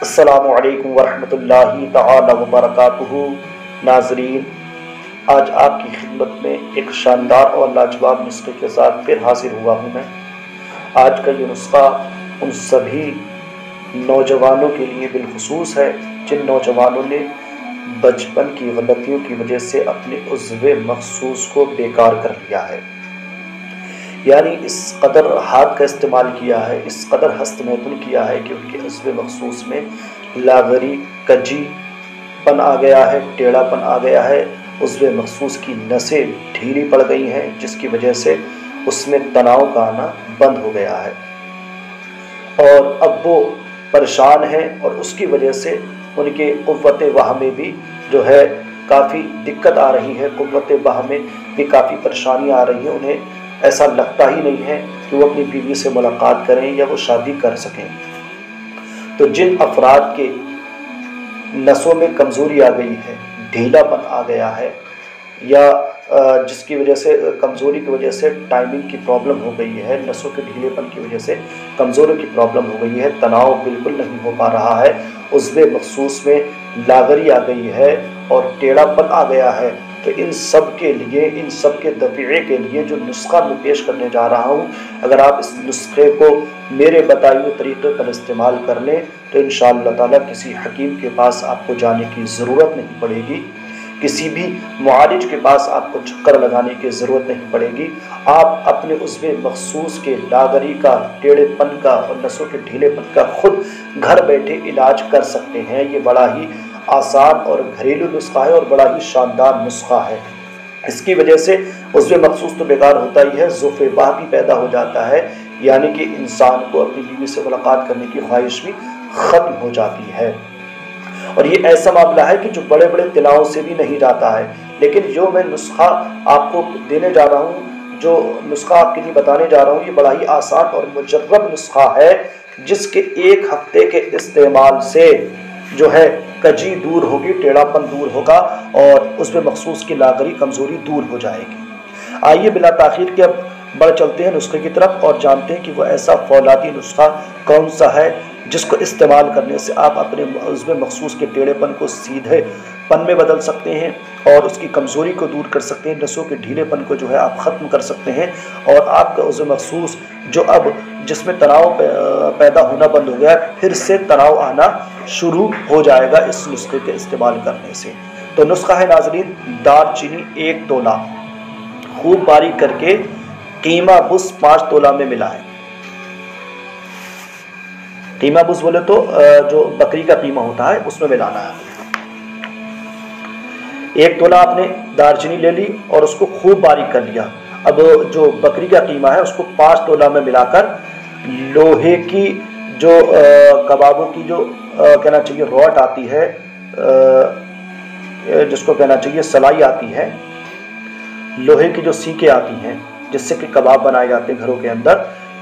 السلام علیکم ورحمۃ اللہ تعالی وبرکاتہ۔ ناظرین، آج آپ کی خدمت میں ایک شاندار اور لاجواب نسخے کے ساتھ پھر حاضر ہوا ہوں میں۔ آج کا یہ نسخہ ان سبھی نوجوانوں کے لیے بالخصوص ہے جن نوجوانوں نے بچپن کی غلطیوں کی وجہ سے اپنے عضو مخصوص کو بیکار کر لیا ہے، یعنی اس قدر ہاتھ کا استعمال کیا ہے، اس قدر ہست محتن کیا ہے کہ ان کے عضو مخصوص میں لاغری، کجی پن آ گیا ہے، ٹیڑھا پن آ گیا ہے، عضو مخصوص کی نسیں ڈھیلی پڑ گئی ہیں، جس کی وجہ سے اس میں تناؤ کا آنا بند ہو گیا ہے، اور اب وہ پریشان ہیں، اور اس کی وجہ سے ان کے قوت وہم میں بھی جو ہے کافی دقت آ رہی ہے، قوت وہم میں بھی کافی پریشانی آ رہی ہے، انہیں ایسا لگتا ہی نہیں ہے کہ وہ اپنی بیوی سے ملاقات کریں یا وہ شادی کر سکیں۔ تو جن افراد کے نسوں میں کمزوری آ گئی ہے، ڈھیلا پن آ گیا ہے، یا جس کی وجہ سے کمزوری کی وجہ سے ٹائمنگ کی پرابلم ہو گئی ہے، نسوں کے ڈھیلے پن کی وجہ سے کمزوری کی پرابلم ہو گئی ہے، تناؤ بالکل نہیں ہو پا رہا ہے، عضو مخصوص میں لاغری آ گئی ہے اور ٹیڑھا پن آ گیا ہے، تو ان سب کے لیے، ان سب کے دفعے کے لیے جو نسخہ میں پیش کرنے جا رہا ہوں، اگر آپ اس نسخے کو میرے بتائے ہوئے طریقے پر استعمال کر لیں تو انشاءاللہ تعالیٰ کسی حکیم کے پاس آپ کو جانے کی ضرورت نہیں پڑے گی، کسی بھی معالج کے پاس آپ کو چکر لگانے کی ضرورت نہیں پڑے گی، آپ اپنے عضو مخصوص کے لاغری کا، ٹیڑھے پن کا اور نسوں کے ڈھیلے پن کا خود گھر بیٹھے علاج کر سکتے ہیں۔ یہ بڑا ہی آسان اور گھریلو نسخہ ہے اور بڑا ہی شاندار نسخہ ہے۔ اس کی وجہ سے عضو مخصوص تو بیکار ہوتا ہی ہے، ذوق باہ بھی پیدا ہو جاتا ہے، یعنی کہ انسان کو اپنی بیوی سے ملاقات کرنے کی خواہش بھی ختم ہو جاتی ہے، اور یہ ایسا معاملہ ہے کہ جو بڑے بڑے تلاؤں سے بھی نہیں جاتا ہے۔ لیکن جو میں نسخہ آپ کو دینے جا رہا ہوں، جو نسخہ آپ کے لیے بتانے جا رہا ہوں، یہ بڑا ہی آسان اور مجرب نسخہ ہے، جس کے ایک ہفتے کے استعمال سے جو ہے کجی دور ہوگی، ٹیڑھا پن دور ہوگا اور عضو مخصوص کی لاغری، کمزوری دور ہو جائے گی۔ آئیے بلا تاخیر کے اب بڑھ چلتے ہیں نسخے کی طرف اور جانتے ہیں کہ وہ ایسا فولادی نسخہ کون سا ہے جس کو استعمال کرنے سے آپ اپنے عضو مخصوص کے ٹیڑھے پن کو سیدھے پن میں بدل سکتے ہیں اور اس کی کمزوری کو دور کر سکتے ہیں، نسوں کے ڈھیلے پن کو جو ہے آپ ختم کر سکتے ہیں، اور آپ کا عضو مخصوص جو اب جس میں تناؤ پیدا ہونا بند ہو گیا ہے، پھر سے تناؤ آنا شروع ہو جائے گا اس نسخے کے استعمال کرنے سے۔ تو نسخہ ہے ناظرین، دار چینی 1 تولہ خوب باریک کر کے قیمہ بس 5 تولہ میں ملائیں۔ قیمہ بس بولے تو جو بکری کا قیمہ ہوتا ہے اس میں ملانا ہے۔ 1 تولہ آپ نے دار چینی لے لی اور اس کو خوب باریک کر لیا۔ اب جو بکری کا قیمہ ہے اس کو 5 تولہ میں ملا کر لوہے کی جو کبابوں کی جو کہنا چاہیے روٹ آتی ہے، جس کو کہنا چاہیے سلائی آتی ہے، لوہے کی جو سیکیں آتی ہیں جس سے کہ کباب بنائے جاتے ہیں گھروں کے اندر،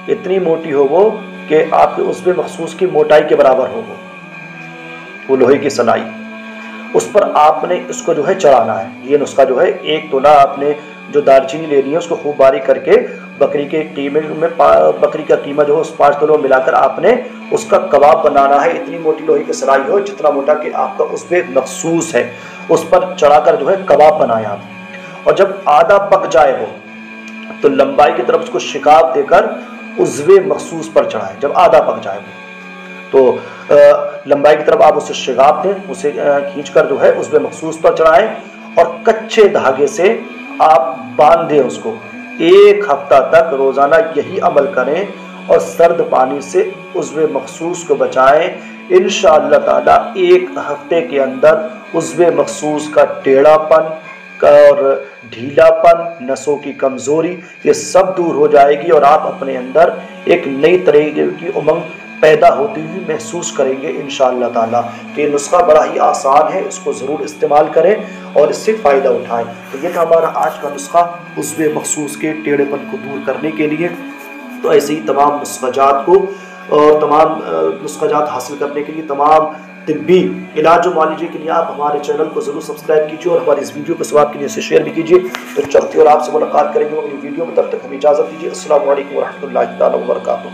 اتنی موٹی ہو وہ کہ آپ کے عضو مخصوص کی موٹائی کے برابر ہو وہ لوہے کی سلائی، اس پر آپ نے اس کو جو ہے چڑھانا ہے۔ یہ نسخہ جو ہے 1 تولہ آپ نے جو دار چینی لے لی ہے اس کو خوب باریک کر کے بکری کے قیمے میں، بکری کا قیمہ جو ہے اس 5 تولوں ملا کر آپ نے اس کا کباب بنانا ہے۔ اتنی موٹی لوہے کی سلائی ہو جتنا موٹا کہ آپ کا عضو مخصوص ہے، اس پر چڑھا کر جو ہے کباب بنائیں آپ، اور جب آدھا پک جائے وہ تو لمبائی کی طرف اس کو شکاف دے کر عضو مخصوص پر چڑھائیں۔ جب آدھا پک جائے وہ تو لمبائی کی طرف آپ اسے شگاف دیں، اسے کھینچ کر جو ہے عضو مخصوص پر چڑھائیں، اور کچے دھاگے سے آپ باندھ دیں اس کو۔ 1 ہفتہ تک روزانہ یہی عمل کریں اور سرد پانی سے عضو مخصوص کو بچائیں۔ انشاءاللہ تعالی 1 ہفتے کے اندر عضو مخصوص کا ٹیڑھا پن اور ڈھیلا پن، نسوں کی کمزوری، یہ سب دور ہو جائے گی، اور آپ اپنے اندر ایک نئی طریقے کی امنگ پیدا ہوتی ہوئی محسوس کریں گے انشاءاللہ تعالیٰ۔ تو یہ نسخہ بڑا ہی آسان ہے، اس کو ضرور استعمال کریں اور اس سے فائدہ اٹھائیں۔ تو یہ تھا ہمارا آج کا نسخہ عضو مخصوص کے ٹیڑھے پن کو دور کرنے کے لیے۔ تو ایسے ہی تمام نسخہ جات کو اور تمام نسخہ جات حاصل کرنے کے لیے، تمام طبی علاج و معالجے کے لیے آپ ہمارے چینل کو ضرور سبسکرائب کیجیے اور ہماری اس ویڈیو کو ثواب کے لیے سے شیئر بھی کیجیے۔ تو چلتے اور آپ سے ملاقات کریں گے اگلی ویڈیو میں، تب تک ہمیں اجازت دیجیے۔ السلام علیکم ورحمۃ اللہ تعالیٰ وبرکاتہ۔